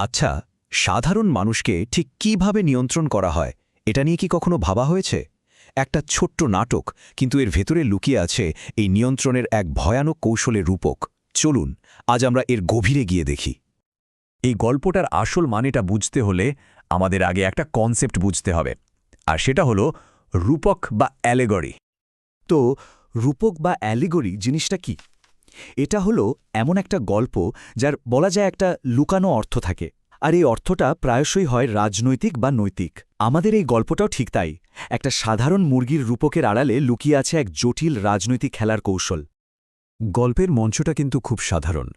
আচ্ছা, সাধারণ মানুষকে ঠিক কিভাবে নিয়ন্ত্রণ করা হয় এটা নিয়ে কি কখনো ভাবা হয়েছে? একটা ছোট্ট নাটক, কিন্তু এর ভেতরে লুকিয়ে আছে এই নিয়ন্ত্রণের এক ভয়ানক কৌশলের রূপক। চলুন আজ আমরা এর গভীরে গিয়ে দেখি। এই গল্পটার আসল মানেটা বুঝতে হলে আমাদের আগে একটা কনসেপ্ট বুঝতে হবে, আর সেটা হলো রূপক বা অ্যালেগরি। তো রূপক বা অ্যালিগরি জিনিসটা কি? এটা হলো এমন একটা গল্প যার বলা যায় একটা লুকানো অর্থ থাকে, আর এই অর্থটা প্রায়শই হয় রাজনৈতিক বা নৈতিক। আমাদের এই গল্পটাও ঠিক তাই। একটা সাধারণ মুরগির রূপকের আড়ালে লুকিয়ে আছে এক জটিল রাজনৈতিক খেলার কৌশল। গল্পের মঞ্চটা কিন্তু খুব সাধারণ।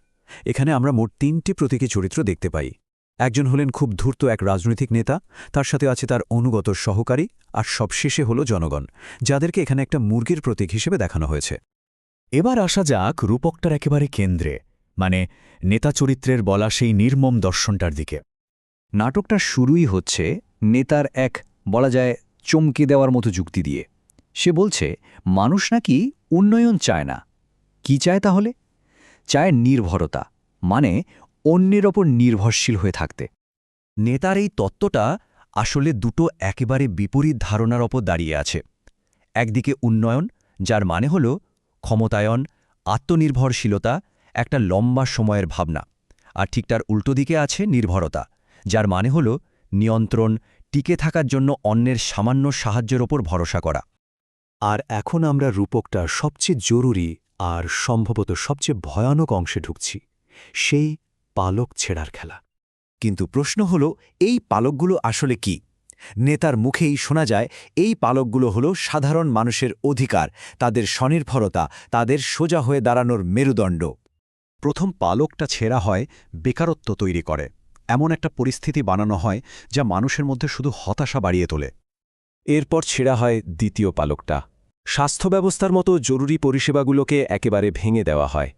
এখানে আমরা মোট ৩টি প্রতীকী চরিত্র দেখতে পাই। একজন হলেন খুব ধূর্ত এক রাজনৈতিক নেতা, তার সাথে আছে তার অনুগত সহকারী, আর সবশেষে হল জনগণ, যাদেরকে এখানে একটা মুরগির প্রতীক হিসেবে দেখানো হয়েছে। এবার আসা যাক রূপকটার একেবারে কেন্দ্রে, মানে নেতা চরিত্রের বলা সেই নির্মম দর্শনটার দিকে। নাটকটা শুরুই হচ্ছে নেতার এক বলা যায় চমকে দেওয়ার মতো যুক্তি দিয়ে। সে বলছে মানুষ নাকি উন্নয়ন চায় না। কি চায় তাহলে? চায় নির্ভরতা, মানে অন্যের ওপর নির্ভরশীল হয়ে থাকতে। নেতার এই তত্ত্বটা আসলে দুটো একেবারে বিপরীত ধারণার ওপর দাঁড়িয়ে আছে। একদিকে উন্নয়ন, যার মানে হল ক্ষমতায়ন, আত্মনির্ভরশীলতা, একটা লম্বা সময়ের ভাবনা। আর ঠিক তার উল্টো দিকে আছে নির্ভরতা, যার মানে হল নিয়ন্ত্রণ, টিকে থাকার জন্য অন্যের সামান্য সাহায্যের ওপর ভরসা করা। আর এখন আমরা রূপকটার সবচেয়ে জরুরি আর সম্ভবত সবচেয়ে ভয়ানক অংশে ঢুকছি, সেই পালক ছেঁড়ার খেলা। কিন্তু প্রশ্ন হল, এই পালকগুলো আসলে কি? নেতার মুখেই শোনা যায় এই পালকগুলো হল সাধারণ মানুষের অধিকার, তাদের স্বনির্ভরতা, তাদের সোজা হয়ে দাঁড়ানোর মেরুদণ্ড। প্রথম পালকটা ছেঁড়া হয় বেকারত্ব তৈরি করে, এমন একটা পরিস্থিতি বানানো হয় যা মানুষের মধ্যে শুধু হতাশা বাড়িয়ে তোলে। এরপর ছেঁড়া হয় দ্বিতীয় পালকটা। স্বাস্থ্য ব্যবস্থার মতো জরুরি পরিষেবাগুলোকে একেবারে ভেঙে দেওয়া হয়।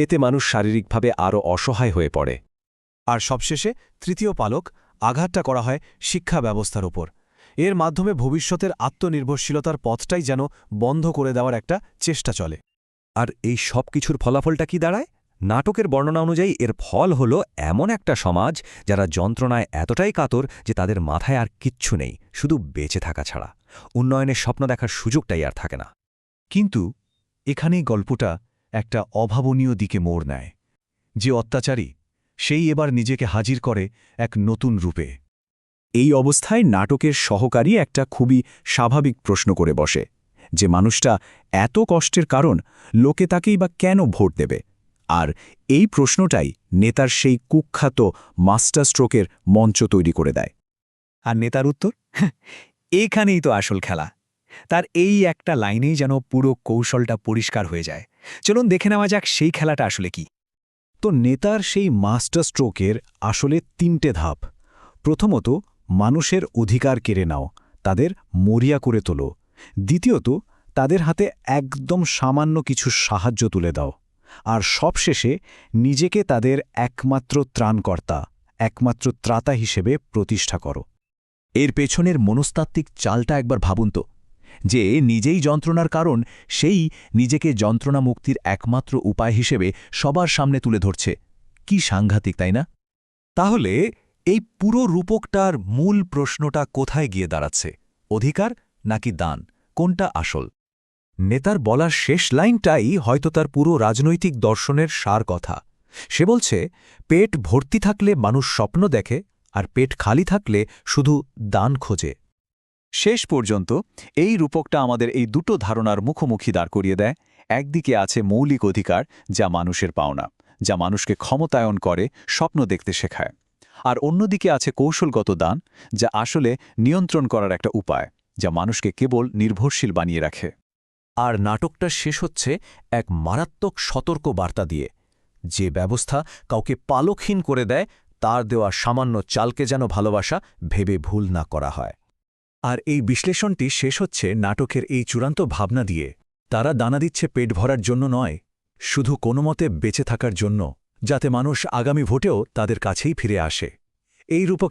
এতে মানুষ শারীরিকভাবে আরও অসহায় হয়ে পড়ে। আর সবশেষে তৃতীয় পালক, আঘাতটা করা হয় শিক্ষা ব্যবস্থার ওপর। এর মাধ্যমে ভবিষ্যতের আত্মনির্ভরশীলতার পথটাই যেন বন্ধ করে দেওয়ার একটা চেষ্টা চলে। আর এই সব কিছুর ফলাফলটা কি দাঁড়ায়? নাটকের বর্ণনা অনুযায়ী এর ফল হল এমন একটা সমাজ যারা যন্ত্রণায় এতটাই কাতর যে তাদের মাথায় আর কিচ্ছু নেই, শুধু বেঁচে থাকা ছাড়া। উন্নয়নের স্বপ্ন দেখার সুযোগটাই আর থাকে না। কিন্তু এখানেই গল্পটা একটা অভাবনীয় দিকে মোড় নেয়। যে অত্যাচারী, সেই এবার নিজেকে হাজির করে এক নতুন রূপে। এই অবস্থায় নাটকের সহকারী একটা খুবই স্বাভাবিক প্রশ্ন করে বসে, যে মানুষটা এত কষ্টের কারণ, লোকে তাকেই বা কেন ভোট দেবে? আর এই প্রশ্নটাই নেতার সেই কুখ্যাত মাস্টার স্ট্রোকের মঞ্চ তৈরি করে দেয়। আর নেতার উত্তর? এখানেই তো আসল খেলা। তার এই একটা লাইনেই যেন পুরো কৌশলটা পরিষ্কার হয়ে যায়। চলুন দেখে নেওয়া যাক সেই খেলাটা আসলে কি। তো নেতার সেই মাস্টার স্ট্রোকের আসলে 3টে ধাপ। প্রথমত, মানুষের অধিকার কেড়ে নাও, তাদের মরিয়া করে তোলো। দ্বিতীয়ত, তাদের হাতে একদম সামান্য কিছু সাহায্য তুলে দাও। আর সবশেষে নিজেকে তাদের একমাত্র ত্রাণকর্তা, একমাত্র ত্রাতা হিসেবে প্রতিষ্ঠা করো। এর পেছনের মনস্তাত্ত্বিক চালটা একবার ভাবুন তো, যে নিজেই যন্ত্রণার কারণ, সেই নিজেকে যন্ত্রণা মুক্তির একমাত্র উপায় হিসেবে সবার সামনে তুলে ধরছে। কি সাংঘাতিক, তাই না? তাহলে এই পুরো রূপকটার মূল প্রশ্নটা কোথায় গিয়ে দাঁড়াচ্ছে? অধিকার নাকি দান, কোনটা আসল? নেতার বলার শেষ লাইনটাই হয়তো তার পুরো রাজনৈতিক দর্শনের সার কথা। সে বলছে, পেট ভর্তি থাকলে মানুষ স্বপ্ন দেখে, আর পেট খালি থাকলে শুধু দান খোঁজে। শেষ পর্যন্ত এই রূপকটা আমাদের এই দুটো ধারণার মুখোমুখি দাঁড় করিয়ে দেয়। একদিকে আছে মৌলিক অধিকার, যা মানুষের পাওনা, যা মানুষকে ক্ষমতায়ন করে, স্বপ্ন দেখতে শেখায়। আর অন্যদিকে আছে কৌশলগত দান, যা আসলে নিয়ন্ত্রণ করার একটা উপায়, যা মানুষকে কেবল নির্ভরশীল বানিয়ে রাখে। আর নাটকটা শেষ হচ্ছে এক মারাত্মক সতর্ক বার্তা দিয়ে, যে ব্যবস্থা কাউকে পালকহীন করে দেয়, তার দেওয়া সামান্য চালকে যেন ভালোবাসা ভেবে ভুল না করা হয়। আর এই বিশ্লেষণটি শেষ হচ্ছে নাটকের এই চূড়ান্ত ভাবনা দিয়ে। তারা দানা দিচ্ছে পেট ভরার জন্য নয়, শুধু কোনোমতে বেঁচে থাকার জন্য, যাতে মানুষ আগামী ভোটেও তাদের কাছেই ফিরে আসে। এই রূপক